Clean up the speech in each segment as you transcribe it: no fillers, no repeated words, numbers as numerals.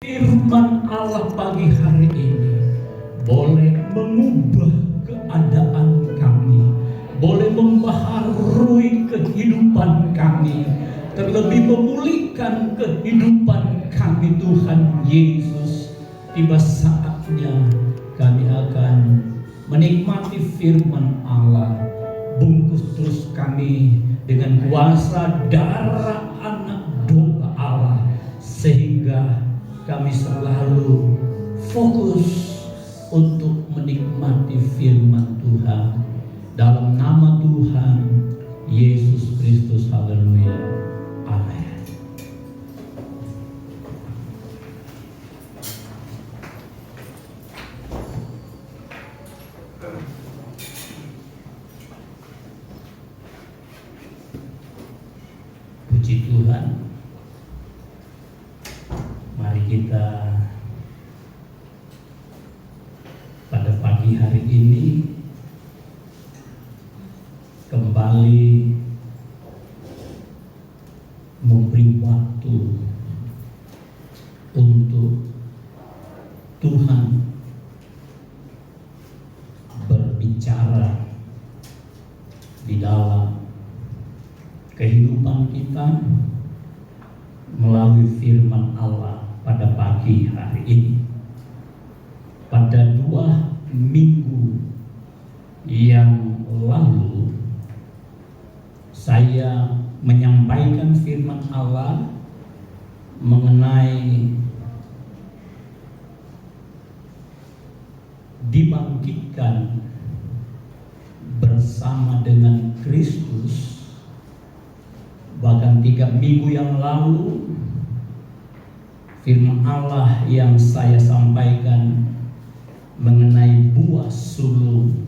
Firman Allah pagi hari ini boleh mengubah keadaan kami, boleh membaharui kehidupan kami, terlebih memulihkan kehidupan kami. Tuhan Yesus, tiba saatnya kami akan menikmati firman Allah. Bungkus terus kami dengan kuasa darah anak domba Allah, sehingga kami selalu fokus untuk menikmati firman Tuhan. Dalam nama Tuhan Yesus Kristus, haleluya, amin. Puji Tuhan. Mari kita pada pagi hari ini kembali memberi waktu untuk Tuhan berbicara di dalam kehidupan kita melalui firman Allah pada pagi hari ini. Pada 2 minggu yang lalu saya menyampaikan firman Allah mengenai dibangkitkan bersama dengan Kristus. Bahkan 3 minggu yang lalu firman Allah yang saya sampaikan mengenai buah sulung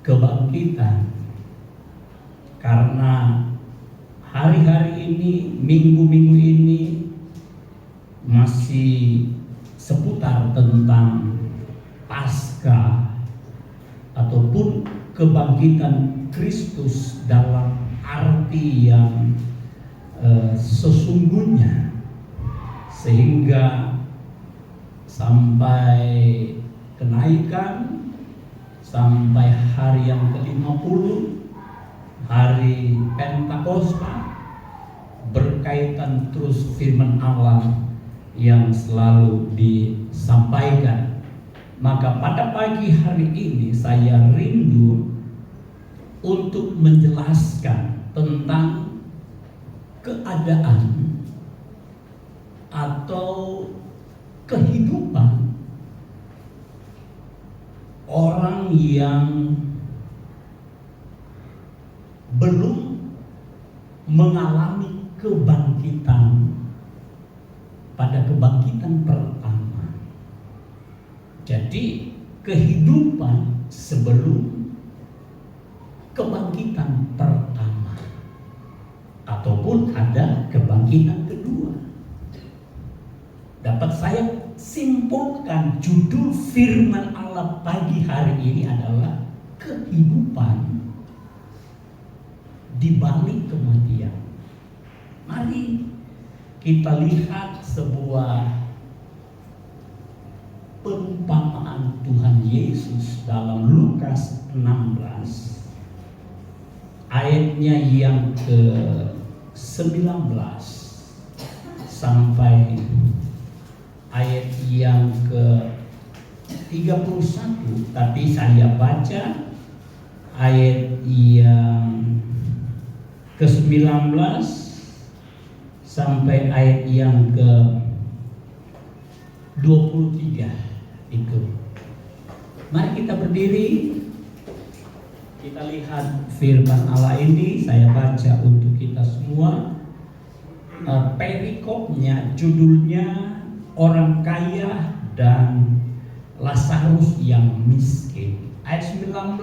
kebangkitan. Karena hari-hari ini, minggu-minggu ini masih seputar tentang Paskah ataupun kebangkitan Kristus dalam arti yang sesungguhnya, sehingga sampai kenaikan, sampai hari yang ke-50, hari Pentakosta, berkaitan terus firman Allah yang selalu disampaikan. Maka pada pagi hari ini saya rindu untuk menjelaskan tentang keadaan atau kehidupan orang yang belum mengalami kebangkitan pada kebangkitan pertama. Jadi kehidupan sebelum kebangkitan pertama, ataupun ada kebangkitan kedua. Dapat saya simpulkan, judul firman Allah pagi hari ini adalah kehidupan di balik kematian. Mari kita lihat sebuah perumpamaan Tuhan Yesus dalam Lukas 16 ayatnya yang ke-19 sampai ayat yang ke-31, tapi saya baca ayat yang ke-19 sampai ayat yang ke-23 itu. Mari kita berdiri, kita lihat firman Allah ini. Saya baca untuk kita semua. Perikopnya judulnya orang kaya dan Lazarus yang miskin. Ayat 19,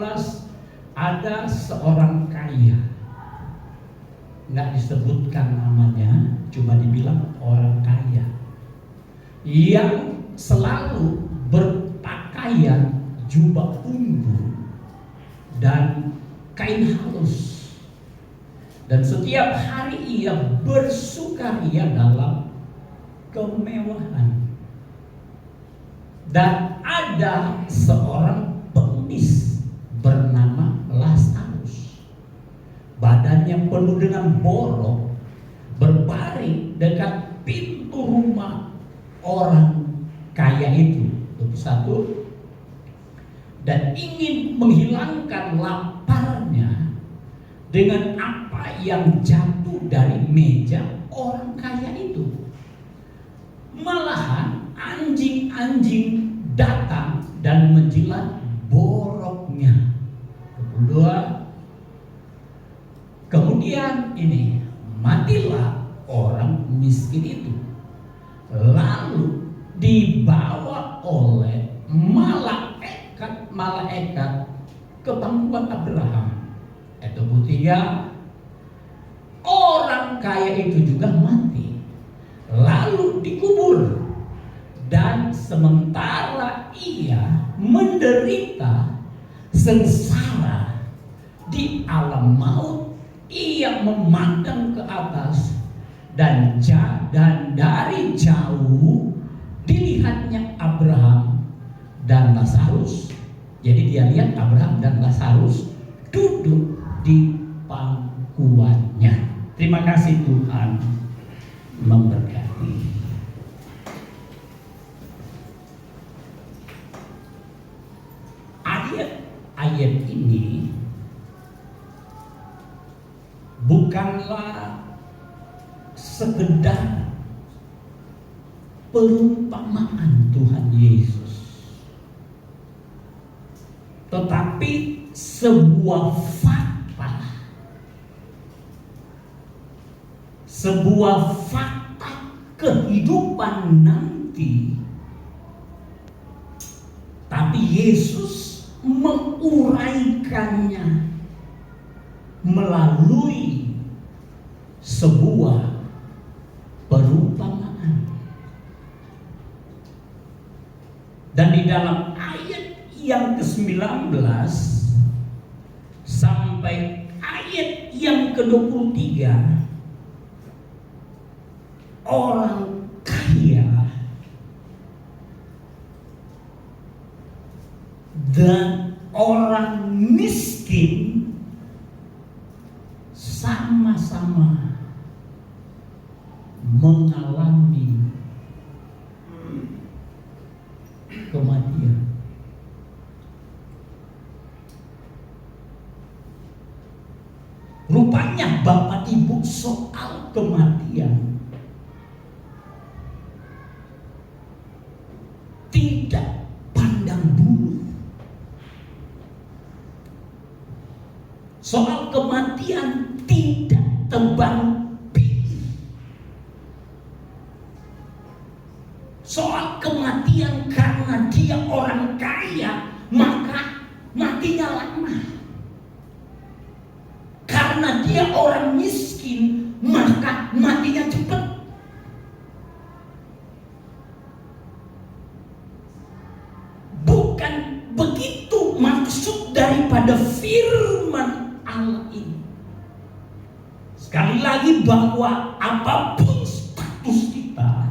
ada seorang kaya, nggak disebutkan namanya, cuma dibilang orang kaya yang selalu berpakaian jubah ungu dan kain halus, dan setiap hari ia bersukaria dalam kemewahan. Dan ada seorang pengemis bernama Lazarus. Badannya penuh dengan borok, berbaring dekat pintu rumah orang kaya itu. 21. Dan ingin menghilangkan laparnya dengan apa yang jatuh dari meja orang kaya itu. Malahan anjing-anjing datang dan menjilat boroknya. 22. Kemudian ini, matilah orang miskin itu, lalu dibawa oleh malaikat ke pangkuan Abraham. Ayat 23. Orang kaya itu juga mati, lalu dikubur, dan sementara ia menderita sengsara di alam maut, ia memandang ke atas, dan dari jauh dilihatnya Abraham dan Lazarus. Jadi dia lihat Abraham dan Lazarus duduk di pangkuannya. Terima kasih, Tuhan memberkati. Ayat ini bukanlah sekedar perumpamaan Tuhan Yesus, tetapi sebuah fakta kehidupan nanti. Tapi Yesus menguraikannya melalui sebuah perumpamaan. Dan di dalam ayat yang ke-19 sampai ayat yang ke-23, orang kaya dan orang miskin sama-sama mengalami kematian. Rupanya Bapak Ibu, soal kematian tidak pandang bulu. Soal kematian tidak tebang pilih. Soal kematian karena dia orang kaya, maka matinya lama. Karena dia orang miskin, maka matinya cepat. Bukan begitu maksud daripada firman Allah ini. Sekali lagi, bahwa apapun status kita,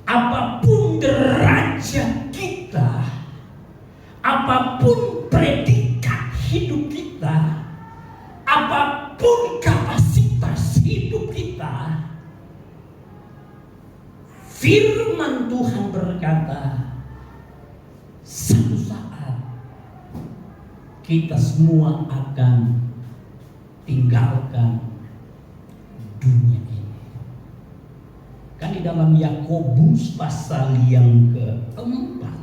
apapun derajat kita, apapun predikat hidup kita, apapun kapasitas hidup kita, firman Tuhan berkata, satu saat kita semua akan tinggalkan dunia ini. Kan di dalam Yakobus pasal yang keempat,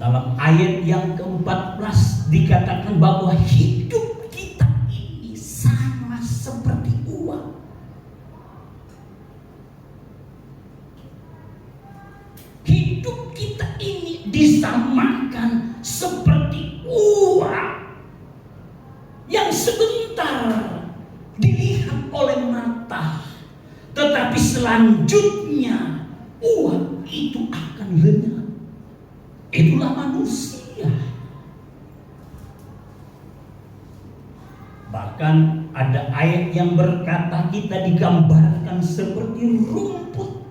dalam ayat yang ke-14 dikatakan bahwa hidup kita ini sama seperti uang. Hidup kita ini disamakan seperti uang yang sebentar dilihat oleh mata, tetapi selanjutnya uang itu akan lenyap. Itulah manusia. Bahkan ada ayat yang berkata kita digambarkan seperti rumput,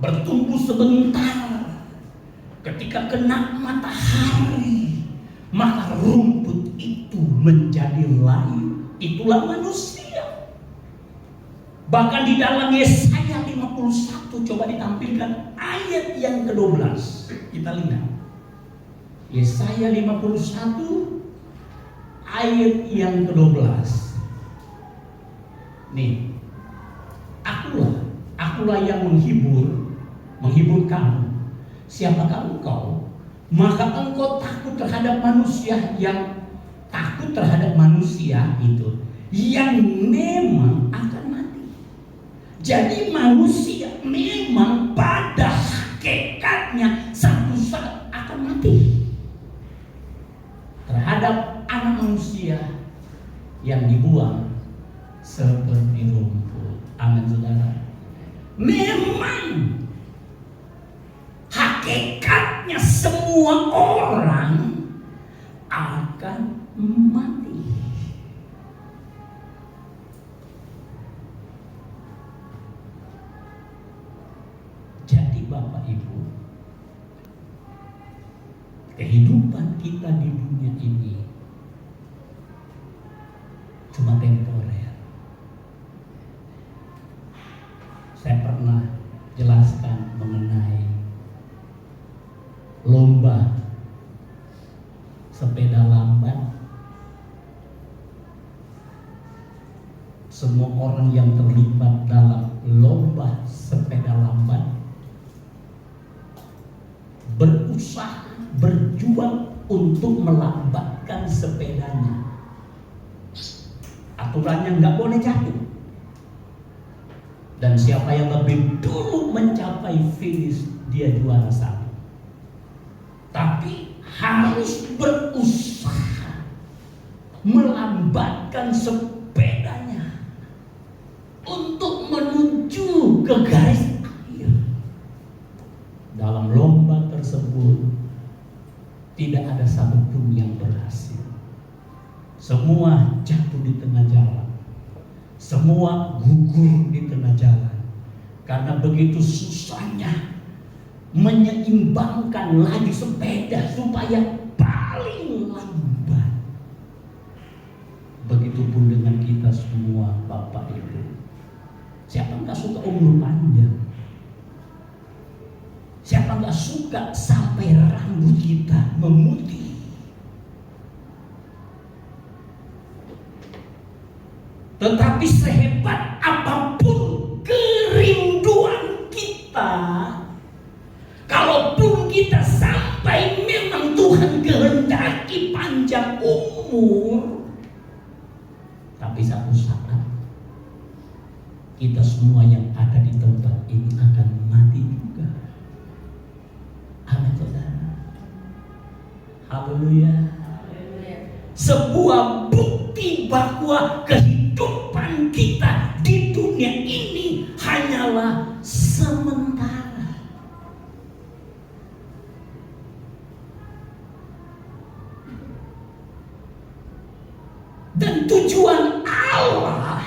bertumbuh sebentar, ketika kena matahari maka rumput itu menjadi layu. Itulah manusia. Bahkan di dalam Yesaya 51, coba ditampilkan ayat yang ke-12. Kita lihat Yesaya 51 ayat yang ke-12. Nih, akulah yang menghibur kamu. Siapakah engkau? Maka engkau takut terhadap manusia itu yang memang akan mati. Jadi manusia memang pada hakikatnya satu saat akan mati. Terhadap anak manusia yang dibuang seperti rumput. Amin, saudara. Memang hakikatnya semua orang akan mati. Jadi Bapak Ibu, kehidupan kita di dunia ini cuma temporer. Saya pernah jelaskan mengenai lomba sepeda lambat. Semua orang yang terlibat dalam lomba sepeda lambat berusaha, berjuang untuk melambatkan sepedanya. Aturannya nggak boleh jatuh. Dan siapa yang lebih dulu mencapai finish, dia juara satu. Tapi harus berusaha melambatkan sepedanya untuk menuju ke garis akhir. Dalam lomba tersebut tidak ada satupun yang berhasil. Semua jatuh di tengah jalan. Semua gugur di tengah jalan. Karena begitu susahnya menyeimbangkan laju sepeda supaya paling lambat. Begitupun dengan kita semua, Bapak Ibu. Siapa nggak suka umur panjang? Siapa nggak suka sampai rambut kita memutih? Tetapi sehebat apapun kerinduan kita, kalaupun kita sampai memang Tuhan kehendaki panjang umur, tapi satu saat kita semua yang ada di tempat ini akan mati juga. Amin, saudara. Haleluya. Sebuah bukti bahwa kehidupan kita di dunia ini hanyalah sementara. Dan tujuan Allah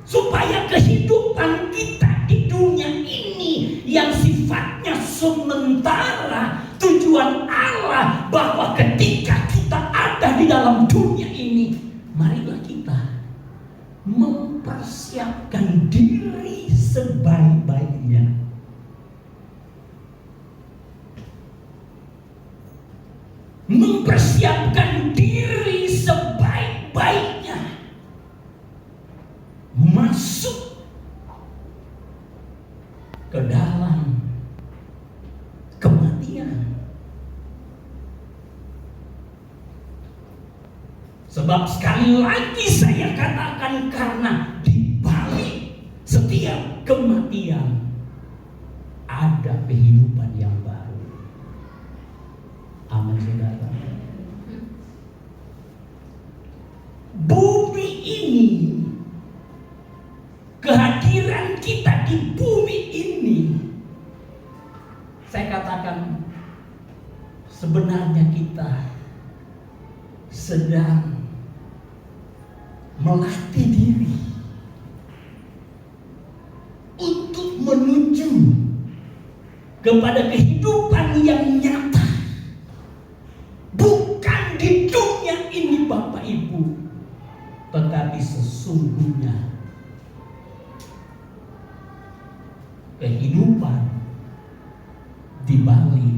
supaya kehidupan kita di dunia ini yang sifatnya sementara, tujuan Allah bahwa ketika kita ada di dalam dunia ini, marilah kita mempersiapkan diri sebaik-baiknya. Mempersiapkan diri sebaik-baiknya masuk ke dalam kematian. Sebab sekali lagi saya katakan, karena di balik setiap kematian ada kehidupan yang baru. Amin, saudara. Bumi ini, kehadiran kita di bumi ini, saya katakan sebenarnya kita sedang melatih diri untuk menuju kepada kehidupan yang nyata, bukan di dunia ini Bapak Ibu, tetapi sesungguhnya kehidupan di balik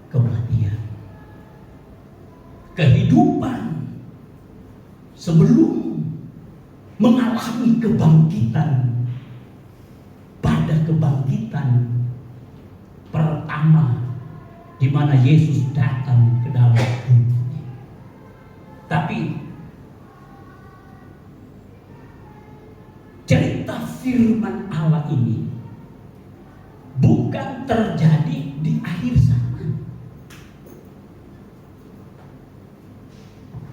kematian, kehidupan sebelum mengalami kebangkitan, pada kebangkitan pertama di mana Yesus datang ke dalam dunia. Tapi cerita firman Allah ini bukan terjadi di akhir zaman.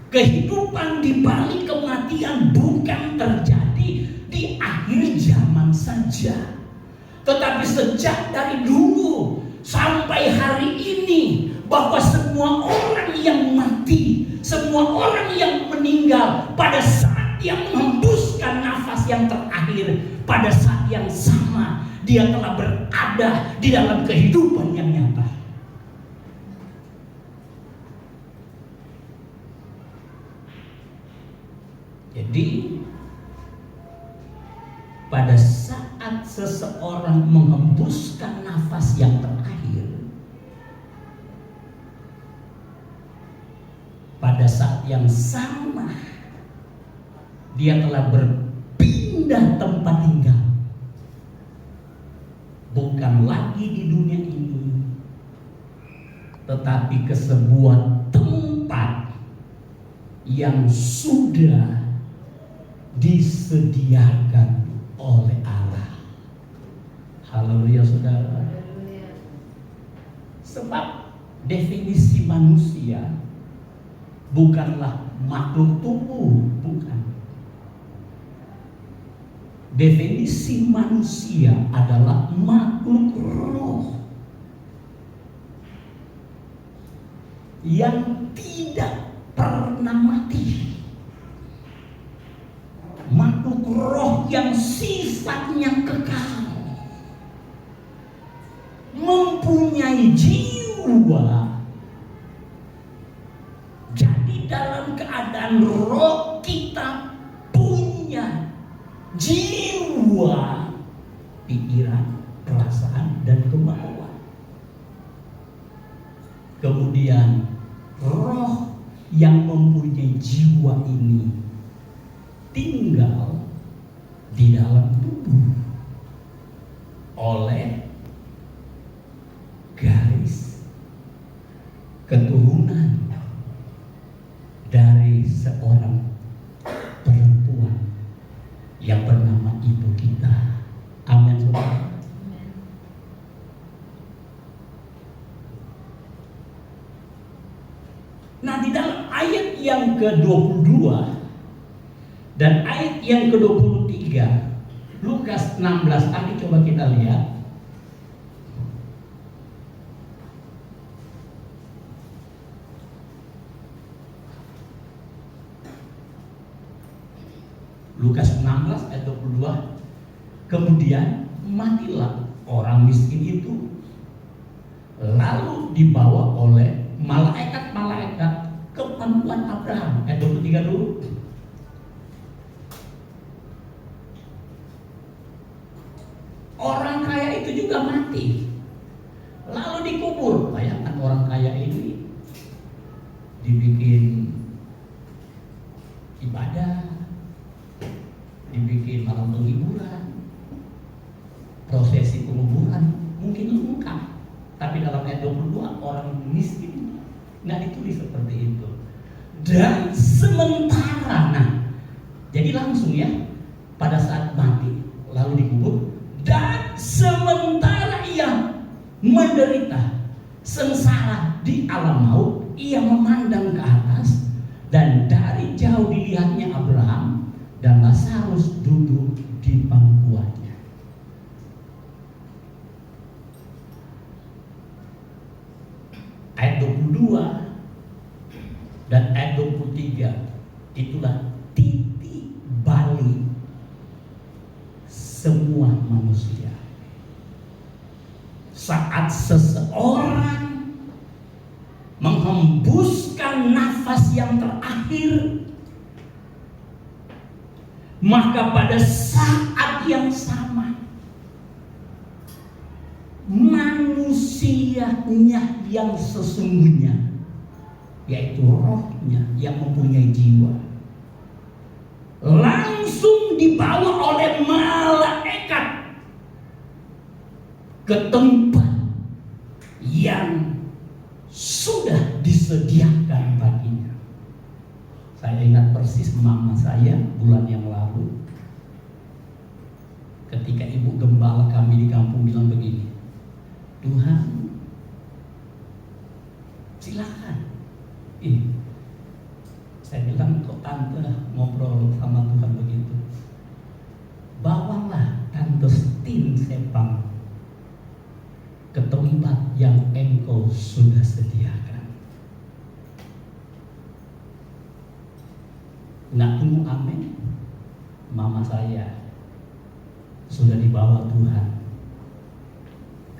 Kehidupan di balik kematian bukan terjadi di akhir zaman saja, tetapi sejak dari dulu sampai hari ini, bahwa semua orang yang mati, semua orang yang meninggal, pada saat dia menghembuskan nafas yang terakhir, pada saat yang sama dia telah berada di dalam kehidupan yang nyata. Jadi pada saat seseorang menghembuskan nafas yang terakhir, pada saat yang sama dia telah berpindah tempat tinggal, bukan lagi di dunia ini, tetapi ke sebuah tempat yang sudah disediakan oleh Allah. Haleluya saudara. Sebab definisi manusia bukanlah makhluk tubuh, bukan. Definisi manusia adalah makhluk roh yang tidak pernah mati. Makhluk roh yang sifatnya kekal, mempunyai jiwa. Jadi dalam keadaan roh kita punya jiwa, pikiran, perasaan, dan kemauan. Kemudian roh yang mempunyai jiwa ini tinggal di dalam tubuh oleh garis keturunan dari seorang perempuan yang bernama ibu kita. Amin, saudara. Nah, di dalam ayat yang ke-22 dan ayat yang ke-23, Lukas 16, tadi coba kita lihat. Lukas 16 ayat 22. Kemudian matilah orang miskin itu, lalu dibawa oleh malaikat-malaikat ke pangkuan Abraham. Ayat 23 dulu. Orang kaya itu juga mati, lalu dikubur. Bayangkan orang kaya ini dibikin ibadah, dibikin malam penghiburan, prosesi penguburan mungkin lengkap. Tapi dalam ayat 22 orang miskin nggak ditulis seperti itu. Dan sementara, nah, jadi langsung ya, pada saat mati lalu dikubur. Dan sementara ia menderita sengsara di alam maut, ia memandang ke atas, dan dari jauh dilihatnya Abraham dan Lazarus duduk di pangkuannya. Ayat 22 dan semua manusia. Saat seseorang menghembuskan nafas yang terakhir, maka pada saat yang sama manusianya yang sesungguhnya, yaitu rohnya yang mempunyai jiwa, langsung dibawa oleh malaikat ke tempat yang sudah disediakan baginya. Saya ingat persis mama saya bulan yang lalu, ketika ibu gembala kami di kampung bilang begini, Tuhan silakan. Saya bilang, kok tante ngobrol sama Tuhan begitu? Bawalah tante Stin Sepang ke tempat yang engkau sudah sediakan. Nggak tunggu amin, mama saya sudah dibawa Tuhan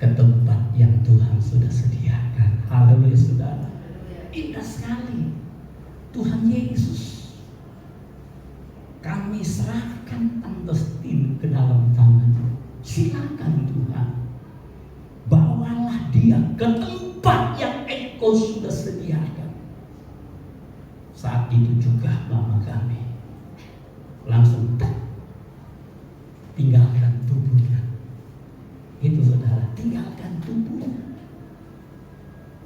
ke tempat yang Tuhan sudah sediakan. Haleluya saudara. Indah sekali. Tuhan Yesus, kami serahkan tante Stin ke dalam tangan. Silakan Tuhan, bawalah dia ke tempat yang engkau sudah sediakan. Saat itu juga mama kami langsung tinggalkan tubuhnya. Itu saudara, tinggalkan tubuhnya,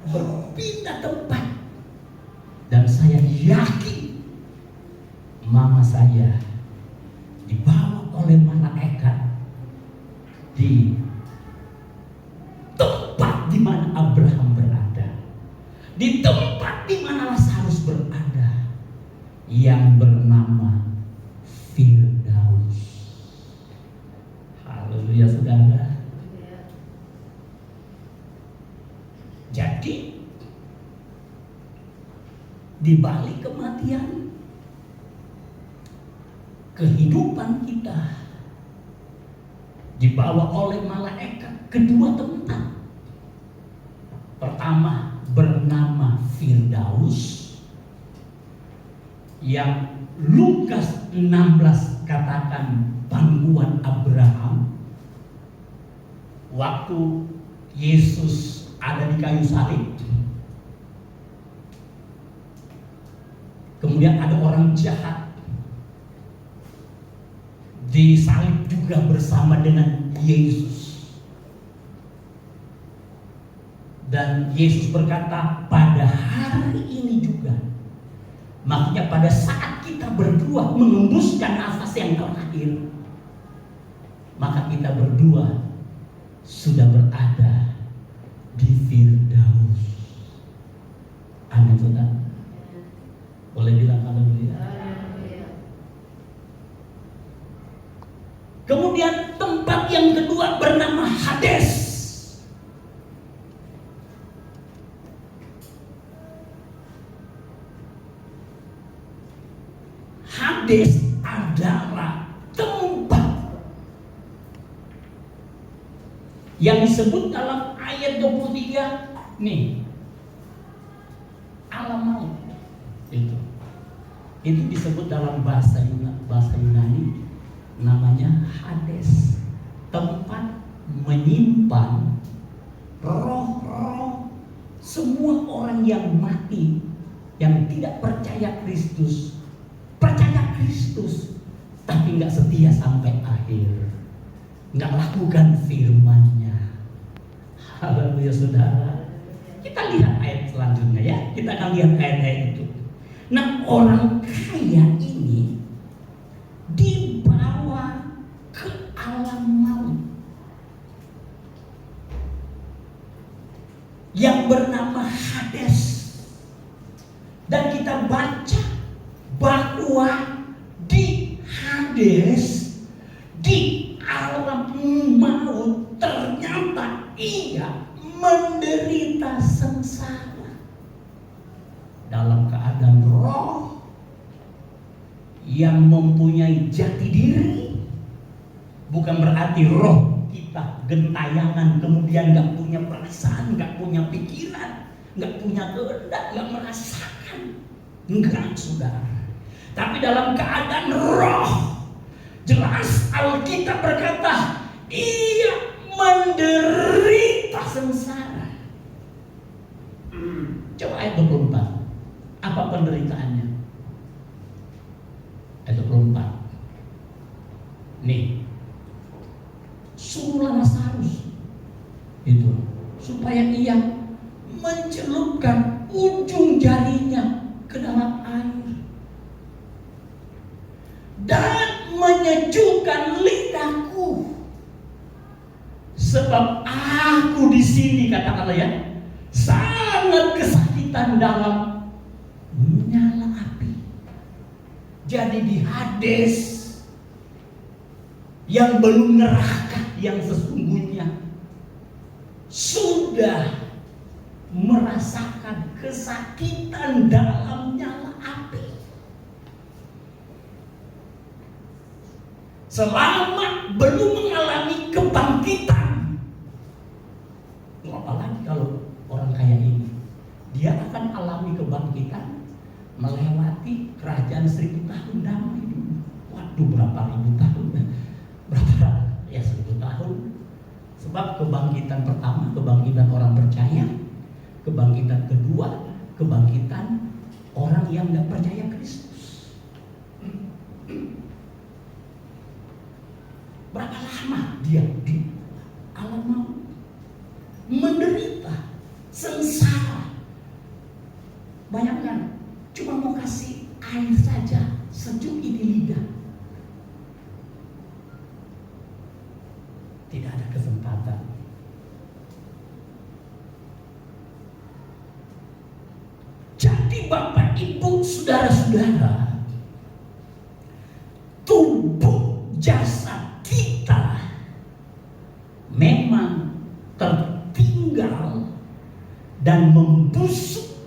berpindah tempat. Dan saya yakin mama saya dibawa oleh malaikat di tempat di mana Abraham berada, di tempat di mana Lazarus berada, yang bernama Firdaus. Haleluya saudara. Jadi di balik kematian, kehidupan kita dibawa oleh malaikat ke dua tempat. Pertama bernama Firdaus, yang Lukas 16 katakan pangkuan Abraham waktu Yesus ada di kayu salib. Kemudian ada orang jahat disalib juga bersama dengan Yesus. Dan Yesus berkata, pada hari ini juga, maksudnya pada saat kita berdua mengembuskan nafas yang terakhir, maka kita berdua sudah berada di Firdaus. Amin saudara. Boleh bilang haleluya. Kemudian tempat yang kedua bernama Hades. Hades adalah tempat yang disebut dalam ayat 23 nih, alam maut. Itu disebut dalam bahasa Yunani namanya Hades, tempat menyimpan roh-roh semua orang yang mati, yang tidak percaya Kristus, percaya Kristus tapi nggak setia sampai akhir, nggak lakukan firman-Nya. Haleluya saudara. Kita lihat ayat selanjutnya ya. Kita akan lihat ayat-ayat itu. Nah, orang kaya ini dibawa ke alam maut yang bernama Hades. Dan kita baca bahwa di Hades, di alam maut, ternyata ia menderita sengsara dalam keadaan roh yang mempunyai jati diri Bukan berarti roh kita gentayangan, kemudian gak punya perasaan, gak punya pikiran, gak punya kehendak, gak merasakan. Enggak, saudara. Tapi dalam keadaan roh, jelas Alkitab berkata, ia menderita sengsara. Coba ayat 24. Apa penderitaannya? Ayat 24. Nih, suruhlah Lazarus itu supaya ia mencelupkan ujung jarinya ke dalam air dan menyejukkan lidahku, sebab aku di sini, katakanlah ya, sangat kesakitan dalam nyala api. Jadi di Hades yang belum neraka yang sesungguhnya sudah merasakan kesakitan dalam nyala api. Selama belum mengalami kebangkitan. Apalagi kalau orang kaya ini, dia akan alami kebangkitan melewati kerajaan 1000 tahun damai. Waduh, berapa ribu tahun? Berapa? Ya 1000 tahun. Sebab kebangkitan pertama, kebangkitan orang percaya. Kebangkitan kedua, kebangkitan orang yang tidak percaya Kristus. Berapa lama dia di alam maut, menderita, sengsara. Bayangkan, cuma mau kasih air saja, sejuk di lidah. Tidak ada kesempatan. Jadi Bapak Ibu saudara-saudara, tubuh jasad kita memang tertinggal dan membusuk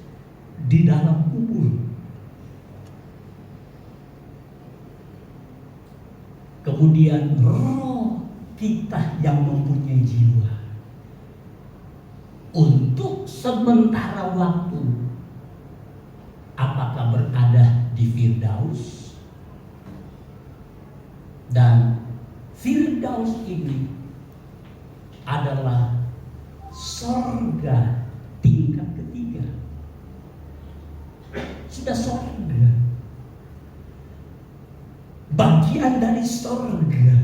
di dalam kubur. Kemudian roh kita yang mempunyai jiwa untuk sementara waktu, apakah berada di Firdaus, dan Firdaus ini adalah sorga tingkat ketiga. Sudah sorga, bagian dari sorga.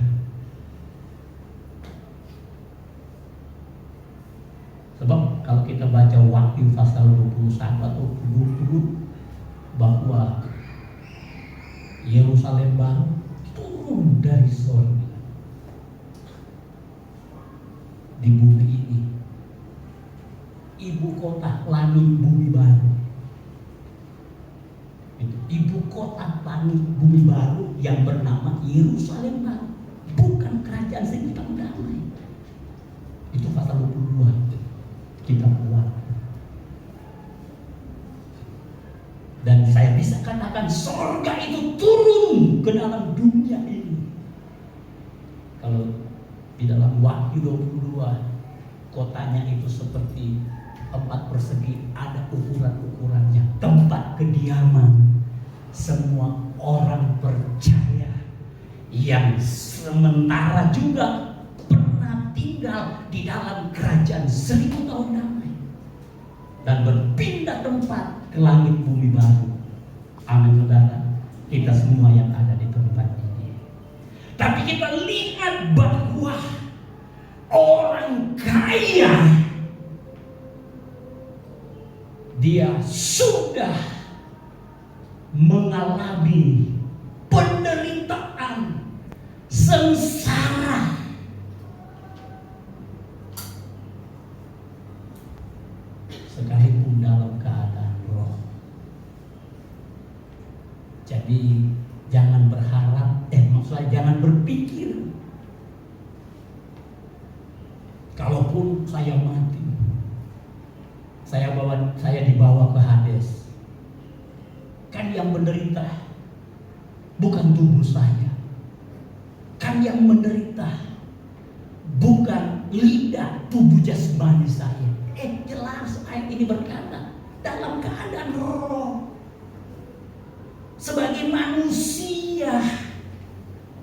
Sebab kalau kita baca Wahyu pasal 21 atau 20, bahwa Yerusalem baru turun dari sorga di bumi ini, ibu kota langit bumi baru. Itu ibu kota langit bumi baru yang bernama Yerusalem baru, bukan kerajaan Satan damai. Itu pasal 22 kita buat. Dan saya bisa katakan sorga itu turun ke dalam dunia ini. Kalau di dalam Wahyu 22, kotanya itu seperti 4 persegi, ada ukuran-ukurannya, tempat kediaman semua orang percaya yang sementara juga pernah tinggal di dalam kerajaan 1000 tahun damai dan berpindah tempat ke langit bumi baru. Amin, saudara. Kita semua yang ada di tempat ini. Tapi kita lihat bahwa orang kaya, dia sudah mengalami penderitaan, sengsara. Sekalipun dalam keadaan roh. Jadi jangan berharap, maksudnya jangan berpikir, kalaupun saya mati, saya dibawa ke Hades, kan yang menderita bukan tubuh saya, kan orang yang menderita bukan lidah tubuh jasmani saya. Jelas ayat ini berkata dalam keadaan roh, sebagai manusia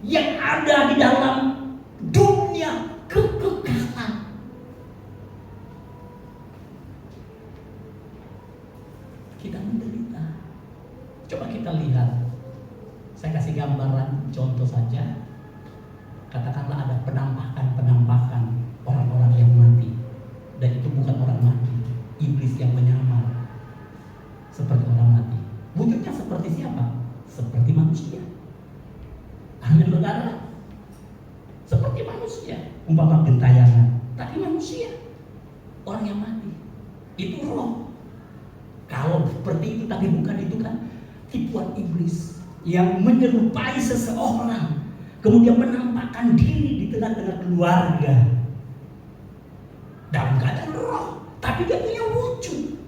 yang ada di dalam dunia kekekalan. Kita menderita. Coba kita lihat. Saya kasih gambaran contoh saja. Katakanlah ada penampakan orang-orang yang mati. Dan itu bukan orang mati, iblis yang menyamar seperti orang mati. Wujudnya seperti siapa? Seperti manusia. Amin, saudara. Seperti manusia, umpama gentayangan, tapi manusia, orang yang mati. Itu roh. Kalau seperti itu, tapi bukan, itu kan tipuan iblis yang menyerupai seseorang, kemudian menampakkan diri di tengah-tengah keluarga dalam keadaan roh, tapi dia punya wujud.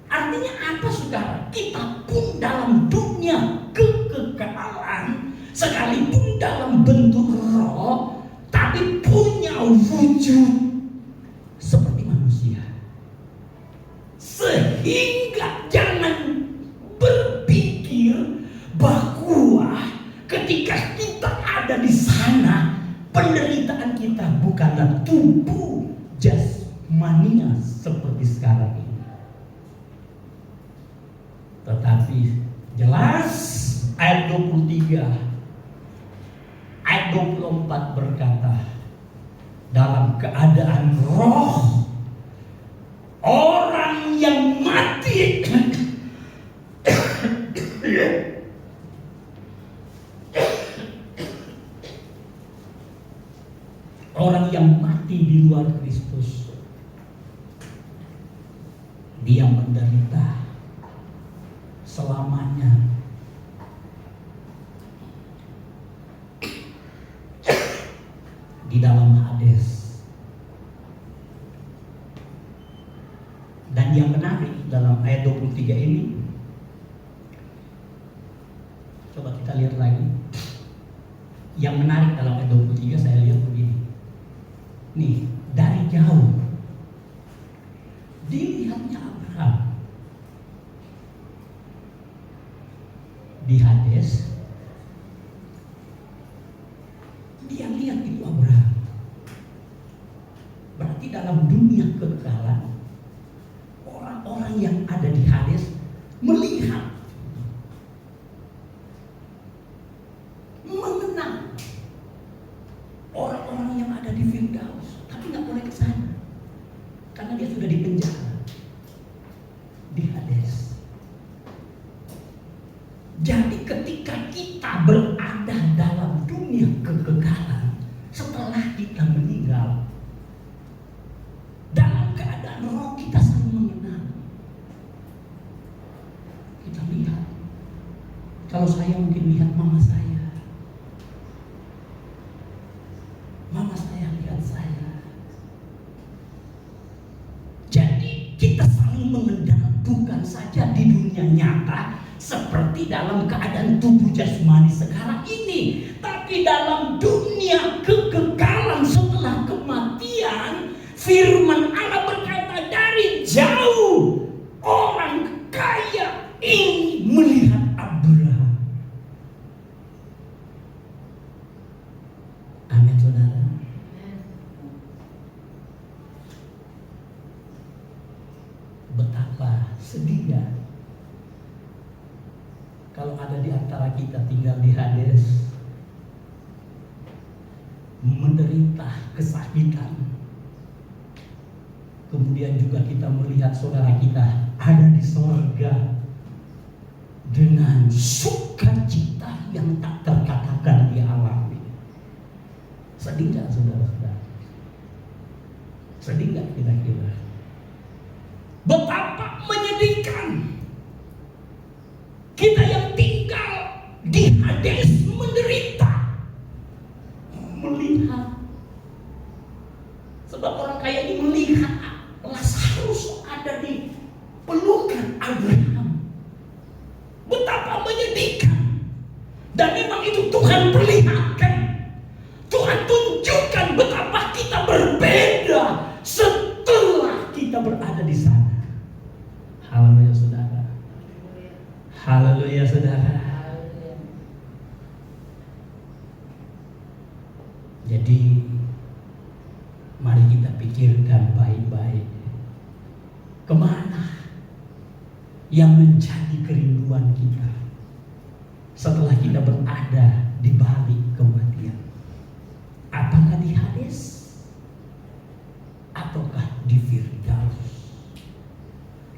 Artinya apa, saudara? Kita pun dalam dunia kekekalan, sekalipun dalam bentuk roh, tapi punya wujud seperti manusia. Sehingga jangan berpikir bahwa ketika kita ada di sana, penderitaan kita bukanlah tubuh jasmania seperti sekarang ini. Tetapi jelas ayat 23, ayat 24 berkata, dalam keadaan roh, orang yang mati orang yang mati di luar Kristus, dia menderita selamanya di dalam Hades. Dan yang menarik dalam ayat 23 ini, coba kita lihat lagi. Yang menarik dalam ayat 23 saya lihat begini. Nih, dari jauh dilihatnya Abraham di Hades. Dia lihat itu Abraham. Berarti dalam dunia kekekalan, orang-orang yang ada di Hades melihat, mengenal orang-orang yang ada di Firdaus, tapi nggak boleh ke sana karena dia sudah dipenjara di Hades. Jadi ketika kita berada dalam dunia kekekalan, setelah kita meninggal, dalam keadaan roh kita saling mengenal. Kita lihat, kalau saya mungkin lihat mama saya lihat saya. Jadi kita saling mengenal, bukan saja di dunia nyata seperti dalam keadaan tubuh jasmani sekarang ini, tapi dalam dunia kekekalan setelah kematian. Firman Allah berkata, dari jauh orang kaya ini melihat Abraham. Amin, saudara. Betapa sedihnya kalau ada di antara kita tinggal di Hades, menderita kesakitan, kemudian juga kita melihat saudara kita ada di sorga dengan sukacita yang tak terkatakan dialami. Sedih nggak saudara-saudara? Sedih nggak kira-kira? Betapa menyedihkan kita yang tinggal di Hades menderita melihat, sebab orang kaya ini melihat Lazarus ada di pelukan Abraham. Betapa menyedihkan. Dan memang itu Tuhan perlihatkan Jadi mari kita pikirkan baik-baik, kemana yang menjadi kerinduan kita setelah kita berada di balik kematian. Apakah di Hades ataukah di Firdaus?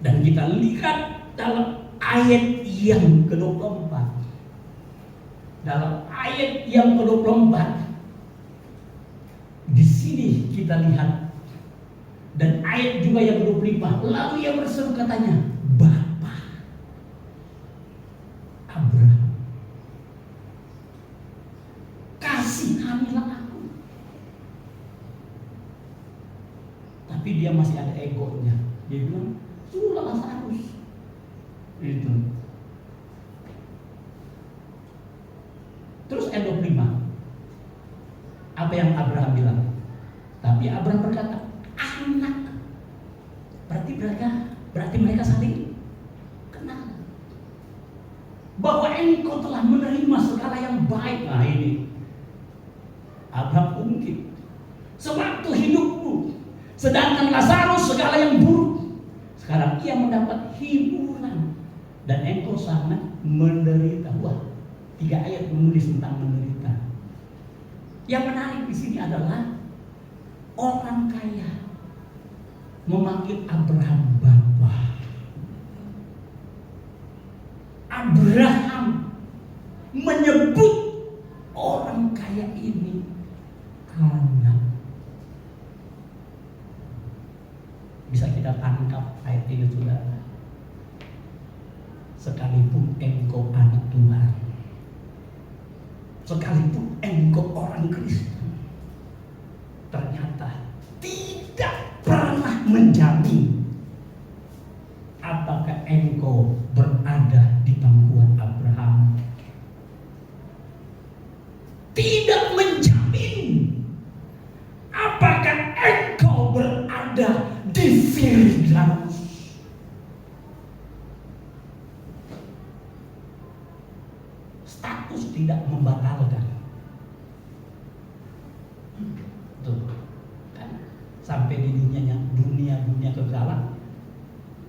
Dan kita lihat dalam ayat yang ke-24, dalam ayat yang ke-24 di sini kita lihat, dan ayat juga yang ke-25, lalu ia berseru katanya, Bapa Abraham, kasihanilah aku. Tapi dia masih ada egonya. Dia bilang, suruhlah Lazarus. Itu. Terus ayat 25, apa yang Abraham bilang? Tapi Abraham berkata, anak. Berarti mereka saling kenal. Bahwa engkau telah menerima segala yang baik. Nah ini Abraham ungkit, sewaktu hidupmu, sedangkan Lazarus segala yang buruk. Sekarang ia mendapat hiburan dan engkau sangat menderita. Wah, 3 ayat menulis tentang menderita. Yang menarik di sini adalah orang kaya memanggil Abraham Bapa. Abraham menyebut orang kaya ini anak. Bisa kita tangkap ayat ini, saudara. Sekalipun engkau anak Tuhan, sekalipun engkau orang Kristen, ternyata tidak pernah menjamin apakah engkau berada di pangkuan Abraham. Tidak menjamin apakah engkau berada di Firdaus. Status tidak membatalkan. Tuh, kan sampai di dunia kegelapan,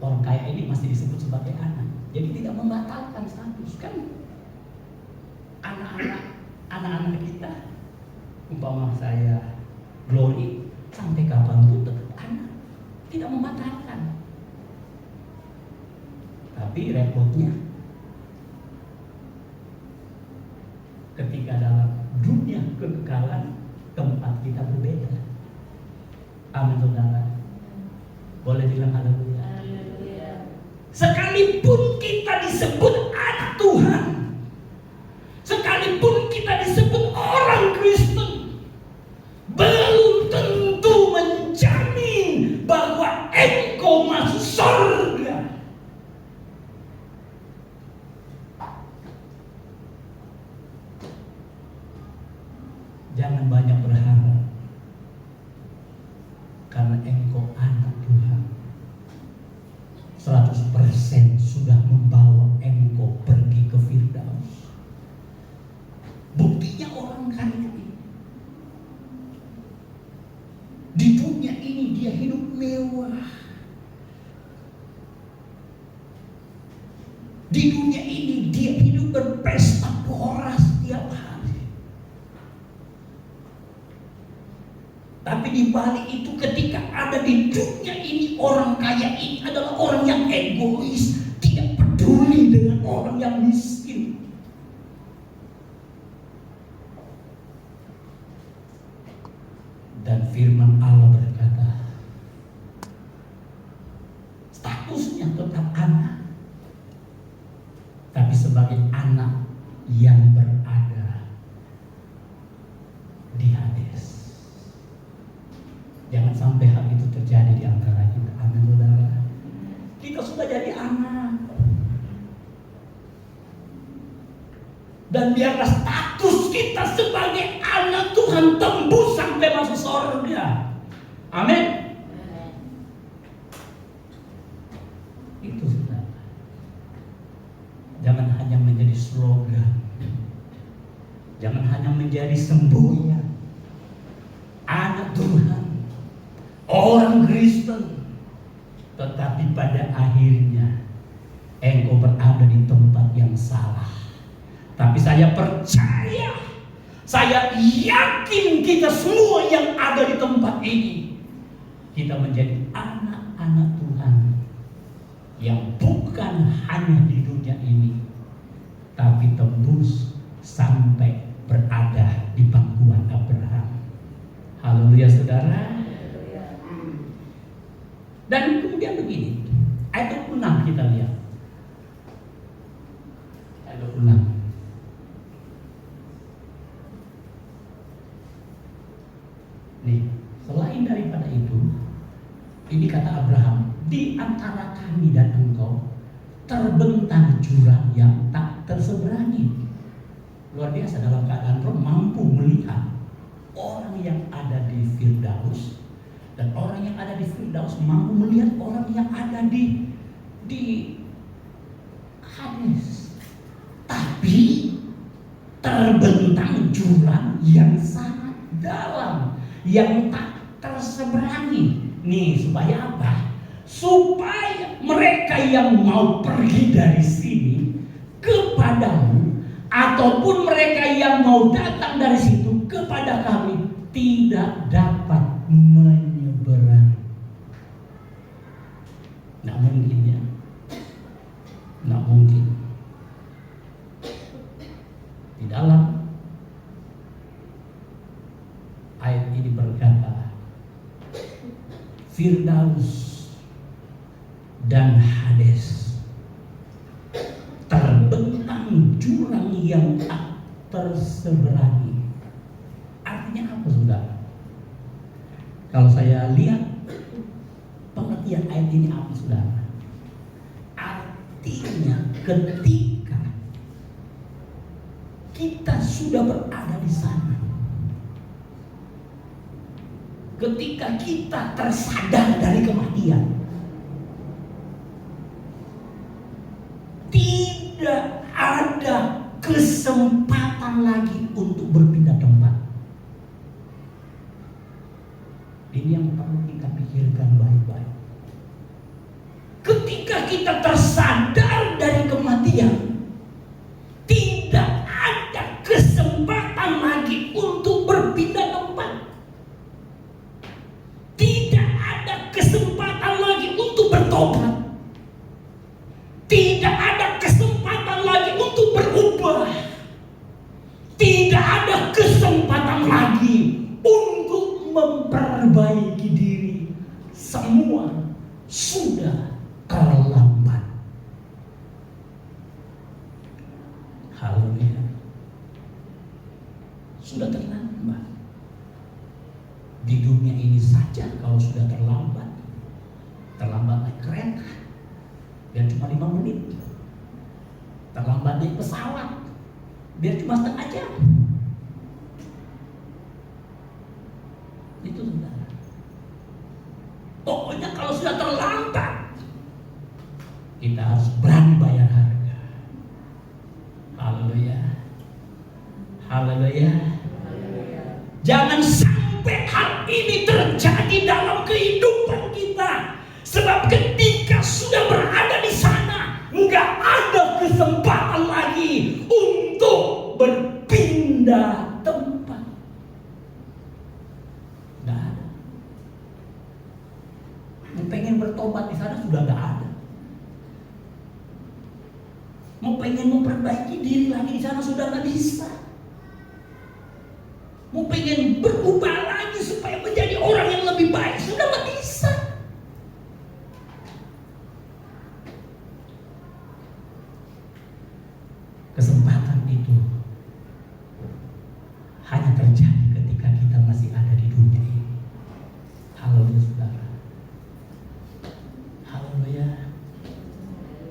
orang kaya ini masih disebut sebagai anak. Jadi tidak membatalkan status, kan? Anak-anak kita, umpama saya Glory, sampai kapanpun tetap anak, tidak membatalkan. Tapi repotnya, ketika dalam dunia kekekalan, tempat kita berbeda. Amin, saudara. Boleh bilang haleluya. Sekalipun kita disebut anak Tuhan, sekalipun kita disebut orang Kristen, belum tentu menjamin bahwa engkau masuk surga. Jangan banyak berharap, karena engkau anak Tuhan 100% sudah membawa engkau pergi ke Firdaus. Buktinya orang kaya ini, di dunia ini dia hidup mewah. Di dunia ini dia hidup berpesta pora setiap hari. Tapi di balik itu, ketika ada di dunia ini, orang kaya ini adalah orang yang egois, tidak peduli dengan orang yang miskin. Dan firman Allah berkata, statusnya tetap anak, tapi sebagai anak yang berada di Hades. Jangan sampai hal itu terjadi di antara kita. Amin, saudara. Kita sudah jadi anak, dan biarlah status kita sebagai anak Tuhan tembus sampai masuk surga. Amin. Itu, saudara. Jangan hanya menjadi slogan, jangan hanya menjadi semboyan, anak Tuhan, orang Kristen, tetapi pada akhirnya engkau berada di tempat yang salah. Tapi saya percaya, saya yakin kita semua yang ada di tempat ini, kita menjadi anak-anak Tuhan yang bukan hanya di dunia ini, tapi tembus sampai berada di pangkuan Abraham. Haleluya saudara. Dan kemudian begini, ayat 26 kita lihat. Ayat 26. Nih, selain daripada itu, ini kata Abraham, di antara kami dan engkau terbentang jurang yang tak terseberangi. Luar biasa, dalam keadaan roh mampu melihat orang yang ada di Firdaus, dan orang yang ada di Firdaus mampu melihat orang yang ada di Hades. Tapi terbentang jurang yang sangat dalam, yang tak terseberangi. Nih, supaya apa? Supaya mereka yang mau pergi dari sini kepadamu, ataupun mereka yang mau datang dari situ kepada kami, tidak dapat menyeberang. Nggak mungkin ya, nggak mungkin. Di dalam ayat ini berkata, Firdaus dan Hades terbentang jurang yang tak terseberangi. Artinya apa saudara? Kalau saya lihat pengertian ayat ini apa saudara? Artinya ketika kita sudah berada di sana, ketika kita tersadar dari kematian, tidak ada kesempatan lagi untuk berpindah tempat. Ini yang perlu kita pikirkan baik-baik. Ketika kita tersadar dari kematian, tidak ada kesempatan lagi untuk berpindah tempat. Tidak ada kesempatan lagi untuk bertobat. Tidak ada kesempatan lagi untuk berubah. Tidak ada kesempatan lagi untuk memperbaiki diri. Semua sudah terlambat. Haleluya. Sudah terlambat. Di dunia ini saja kalau sudah terlambat, terlambat naik kereta, biar cuma 5 menit. Terlambat naik pesawat, biar cuma setengah jam. Itu saudara. Pokoknya kalau sudah terlambat, kita harus berani bayar harga. Haleluya. Haleluya. Jangan sampai hal ini terjadi dalam kehidupan kita. Sebab ketika sudah berada di sana, nggak ada kesempatan lagi untuk berpindah tempat. Nggak ada. Mau pengen bertobat di sana sudah nggak ada. Mau pengen memperbaiki diri lagi di sana sudah nggak bisa. Mau pengen berubah lagi supaya menjadi orang yang lebih baik sudah nggak bisa. Kesempatan itu hanya terjadi ketika kita masih ada di dunia ini. Haleluya saudara. Haleluya.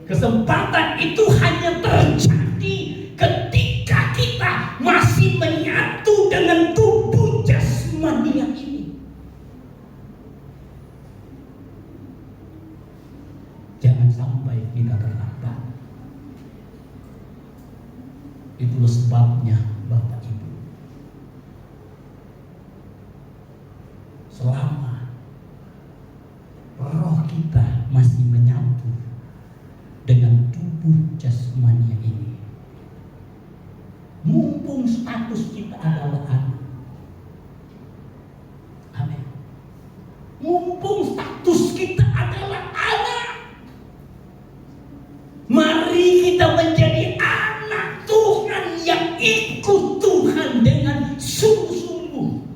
Kesempatan itu hanya terjadi ketika kita masih menyatu dengan tubuh jasmani yang ini. Jangan sampai kita terlambat. Itulah sebabnya Bapak Ibu, status kita adalah anak. Amin. Mumpung status kita adalah anak, mari kita menjadi anak Tuhan yang ikut Tuhan dengan sungguh-sungguh.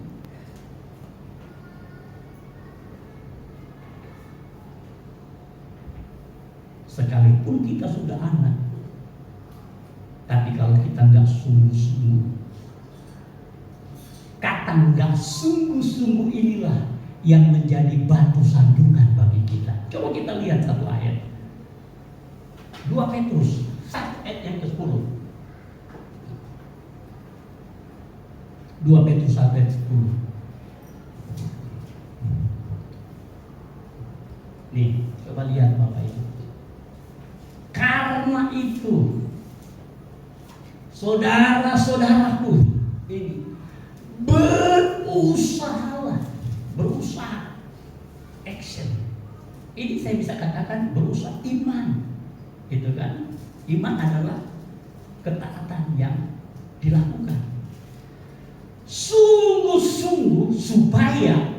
Sekalipun kita sudah anak, tapi kalau kita nggak sungguh-sungguh, kata nggak sungguh-sungguh inilah yang menjadi batu sandungan bagi kita. Coba kita lihat satu ayat, 2 Petrus 1 ayat yang ke-10. 2 Petrus 1 ayat 10. Nih, coba lihat Bapak Ibu. Karena itu, saudara-saudaraku, ini berusaha, action. Ini saya bisa katakan berusaha iman, gitu kan? Iman adalah ketaatan yang dilakukan sungguh-sungguh supaya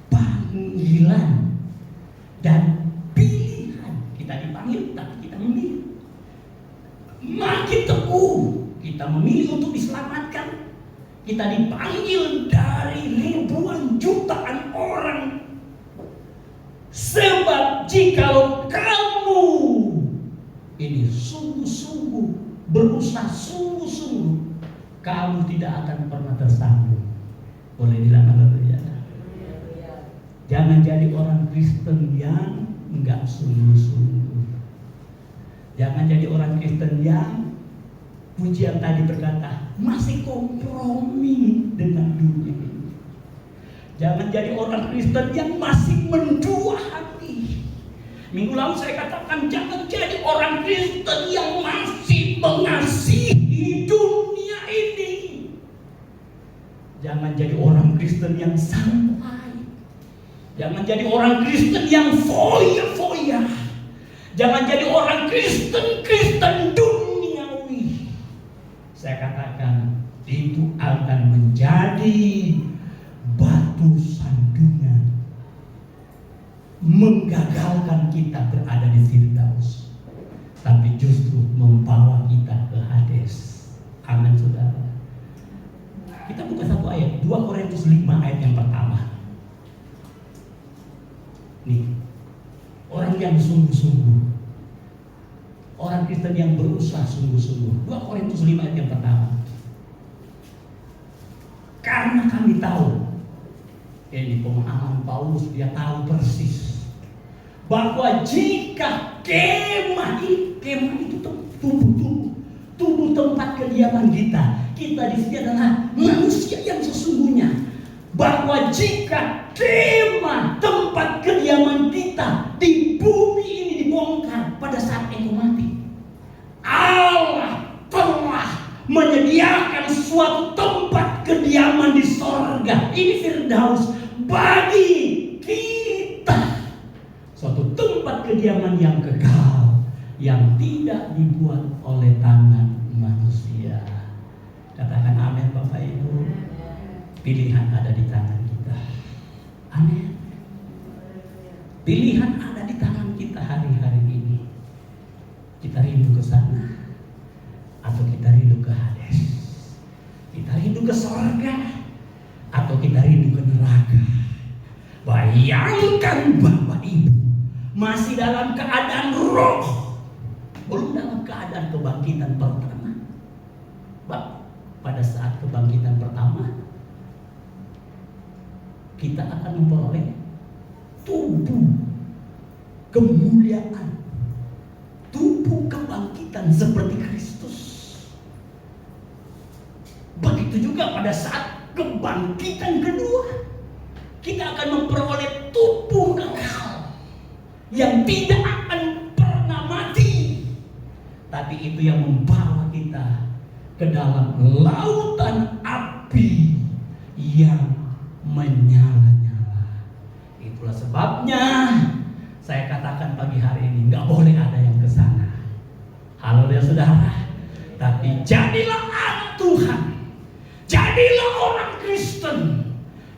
panggilan dan pilihan kita dipanggil, tapi kita memilih. Makin teguh kita memilih untuk diselamatkan. Kita dipanggil dari ribuan jutaan orang. Sebab jikalau kamu ini sungguh-sungguh berusaha sungguh-sungguh, kamu tidak akan pernah tersandung. Boleh bilang haleluya. Jangan jadi orang Kristen yang enggak sungguh-sungguh. Jangan jadi orang Kristen yang pujian tadi berkata masih kompromi dengan dunia ini. Jangan jadi orang Kristen yang masih mendua hati. Minggu lalu saya katakan jangan jadi orang Kristen yang masih mengasihi dunia ini. Jangan jadi orang Kristen yang santai. Jangan jadi orang Kristen yang foya-foya. Jangan jadi orang Kristen duniawi. Saya katakan itu akan menjadi batu sandungan, menggagalkan kita berada di Firdaus, tapi justru membawa kita ke Hades. Amin saudara. Kita buka satu ayat, 2 Korintus 5 ayat yang pertama. Nih, orang yang sungguh-sungguh, orang Kristen yang berusaha sungguh-sungguh. 2 Korintus 5 ayat yang pertama. Karena kami tahu, ini pemahaman Paulus, dia tahu persis bahwa jika kemah itu tubuh tempat kediaman kita di sini adalah manusia yang sesungguhnya. Bahwa jika kemah tempat kediaman kita di bumi ini dibongkar pada saat engkau mati, Allah telah menyediakan suatu tempat kediaman di sorga. Ini Firdaus bagi kita, suatu tempat kediaman yang kekal, yang tidak dibuat oleh tangan manusia. Katakan amin Bapak Ibu. Pilihan ada di tangan kita. Amin. Pilihan ada di tangan kita hari-hari ini. Kita rindu ke sana atau kita rindu ke Hades. Kita rindu ke surga atau kita rindu ke neraka. Bayangkan Bapak Ibu masih dalam keadaan roh, belum dalam keadaan kebangkitan pertama. Pada saat kebangkitan pertama, kita akan memperoleh tubuh kemuliaan, tubuh kebangkitan seperti Kristus. Begitu juga pada saat kebangkitan kedua, kita akan memperoleh tubuh kekal yang tidak akan pernah mati, tapi itu yang membawa kita ke dalam lautan api yang menyala-nyala. Itulah sebabnya saya katakan pagi hari ini nggak boleh ada yang ke sana. Haleluya saudara. Tapi jadilah anak Tuhan Jadilah orang Kristen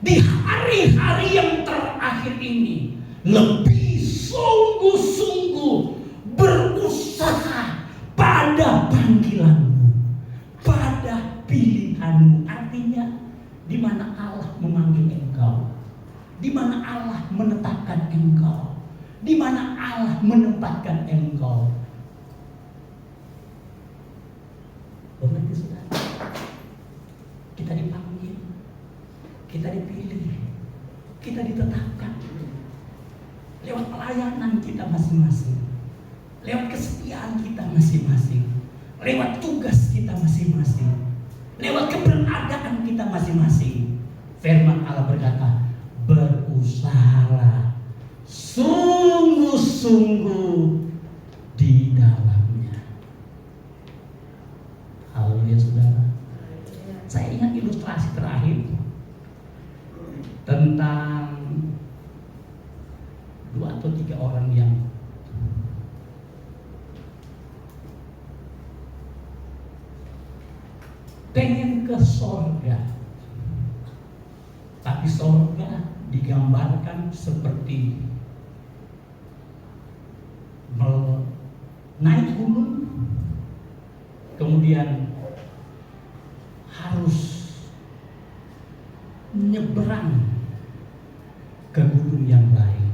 di hari-hari yang terakhir ini lebih sungguh-sungguh berusaha pada panggilanmu, pada pilihanmu. Artinya, di mana Allah memanggil engkau, di mana Allah menetapkan engkau, di mana Allah menempatkan engkau. Benar, saudara? Kita dipanggil, kita dipilih, kita ditetapkan lewat pelayanan kita masing-masing, lewat kesetiaan kita masing-masing, lewat tugas kita masing-masing, lewat keberadaan kita masing-masing. Firman Allah berkata, berusahalah sungguh-sungguh di dalamnya. Haleluya, saudara. Saya ingat ilustrasi terakhir tentang 2 atau 3 orang yang pengen ke sorga, tapi sorga digambarkan seperti naik gunung, kemudian harus nyebrang ke gunung yang lain.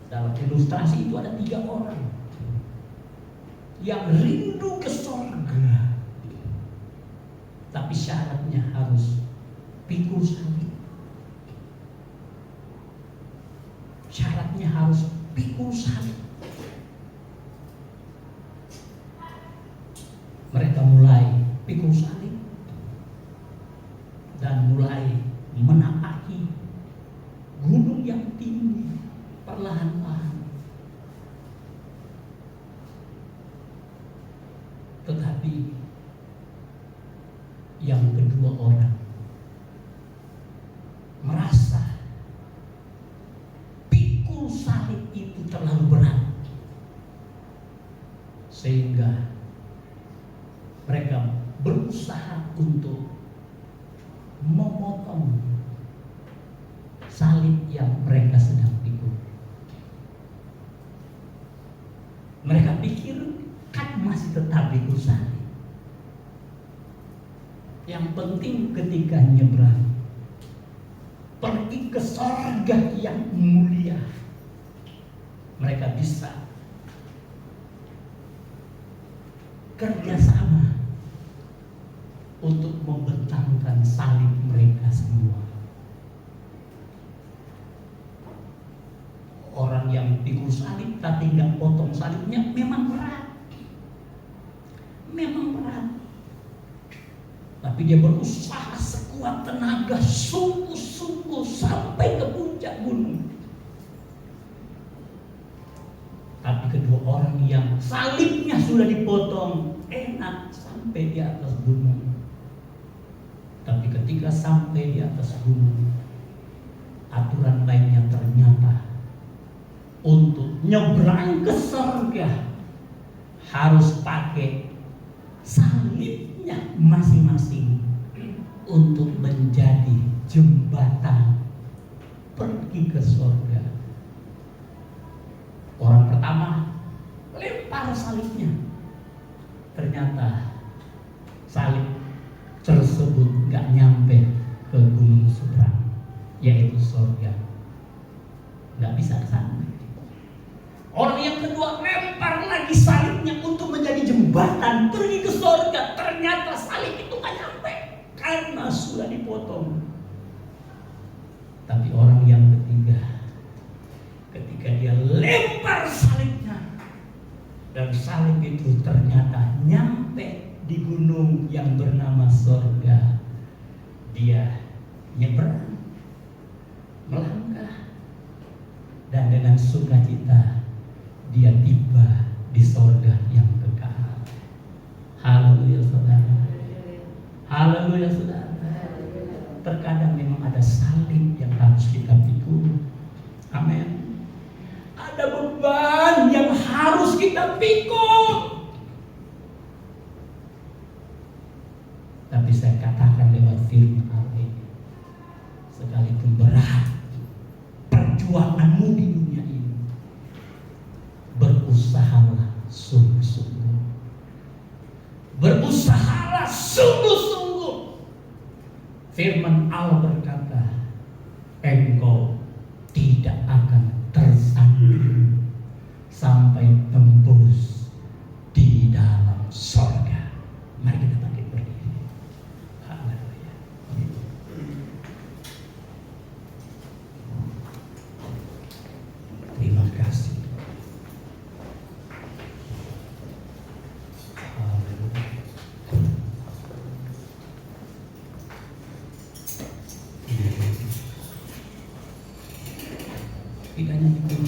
Dalam ilustrasi itu ada 3 orang yang rindu ke sorga, tapi syaratnya harus pikul salib. Syaratnya harus pikul salib. Mereka mulai pikul salib dan mulai menapaki gunung yang tinggi perlahan-lahan. Tetapi yang kedua orang merasa pikul salib itu terlalu berat, sehingga mereka berusaha untuk memotong salib yang mereka sedang pikul. Mereka pikir kan masih tetap pikul salib. Yang penting ketika nyebrang, pergi ke sorga yang mulia, mereka bisa kerjasama untuk membentangkan salib mereka semua. Orang yang pikul salib tapi nggak potong salibnya memang berat, tapi dia berusaha sekuat tenaga, sungguh-sungguh sampai ke puncak gunung. Tapi kedua orang yang salibnya sudah dipotong enak sampai di atas gunung. Tapi ketika sampai di atas gunung, aturan lainnya ternyata untuk nyebrang ke surga harus pakai salibnya masing-masing untuk menjadi jembatan pergi ke surga. Orang pertama lempar salibnya, ternyata salib tersebut nggak nyampe ke gunung seberang, yaitu surga. Nggak bisa ke sana. Orang yang kedua lempar lagi salibnya untuk menjadi jembatan pergi ke surga, ternyata salib itu nggak nyampe karena sudah dipotong. Tapi orang yang ketiga, ketika dia lempar salibnya dan salib itu ternyata nyampe di gunung yang bernama surga, dia nyebrang, melangkah, dan dengan sukacita dia tiba di surga yang kekal. Haleluya, saudara. Haleluya, saudara. Terkadang memang ada salib yang harus kita pikul. Amin. Ada beban yang harus kita pikul. Tapi saya katakan lewat firman Allah ini, sekalipun berat perjuanganmu di dunia ini, berusahalah sungguh-sungguh. Berusahalah sungguh-sungguh. Firman Allah berkata, engkau tidak akan tersandung sampai tembus di dalam sorga. Mari kita bangkit berdiri. Haleluya. Terima kasih. Haleluya. Tidak hanya itu,